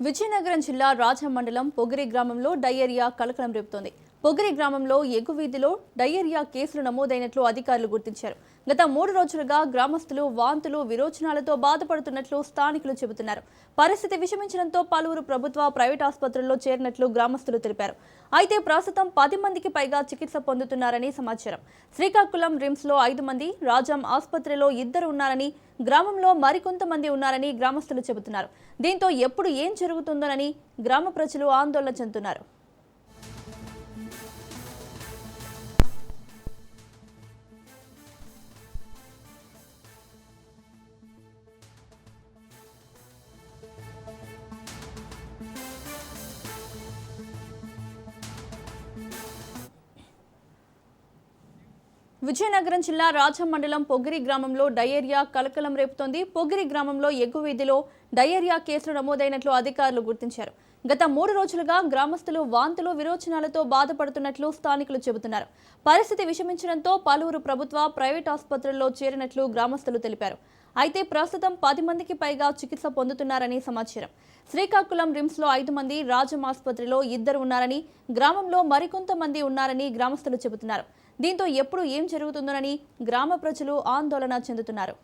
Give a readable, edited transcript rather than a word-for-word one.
విజయనగరం జిల్లా రాజం మండలం పొగిరి గ్రామంలో డయేరియా కలకలం రేపుతోంది. పొగిరి గ్రామంలో ఎగు వీధిలో డయేరియా కేసులు నమోదైనట్లు అధికారులు గుర్తించారు. గత 3 రోజులుగా గ్రామస్తులు వాంతులు, విరోచనాలతో బాధపడుతున్నట్లు స్థానికులు చెబుతున్నారు. పరిస్థితి విషమించడంతో పలువురు ప్రభుత్వ, ప్రైవేట్ ఆసుపత్రుల్లో చేరినట్లు గ్రామస్తులు తెలిపారు. అయితే ప్రస్తుతం 10 మందికి పైగా చికిత్స పొందుతున్నారని సమాచారం. శ్రీకాకుళం రిమ్స్లో 5 మంది, రాజం ఆసుపత్రిలో 2 ఉన్నారని, గ్రామంలో మరికొంతమంది ఉన్నారని గ్రామస్తులు చెబుతున్నారు. దీంతో ఎప్పుడు ఏం జరుగుతుందోనని గ్రామ ప్రజలు ఆందోళన చెందుతున్నారు. విజయనగరం జిల్లా రాజం మండలం పొగిరి గ్రామంలో డయేరియా కలకలం రేపుతోంది. పొగిరి గ్రామంలో ఎగు వీధిలో డయేరియా కేసులు నమోదైనట్లు అధికారులు గుర్తించారు. గత 3 రోజులుగా గ్రామస్తులు వాంతులు, విరోచనాలతో బాధపడుతున్నట్లు స్థానికులు చెబుతున్నారు. పరిస్థితి విషమించడంతో పలువురు ప్రభుత్వ, ప్రైవేట్ ఆసుపత్రుల్లో చేరినట్లు గ్రామస్తులు తెలిపారు. అయితే ప్రస్తుతం 10 మందికి పైగా చికిత్స పొందుతున్నారని సమాచారం. శ్రీకాకుళం రిమ్స్లో 5 మంది, రాజం ఆసుపత్రిలో 2 ఉన్నారని, గ్రామంలో మరికొంతమంది ఉన్నారని గ్రామస్తులు చెబుతున్నారు. దీంతో ఎప్పుడు ఏం జరుగుతుందోనని గ్రామ ప్రజలు ఆందోళన చెందుతున్నారు.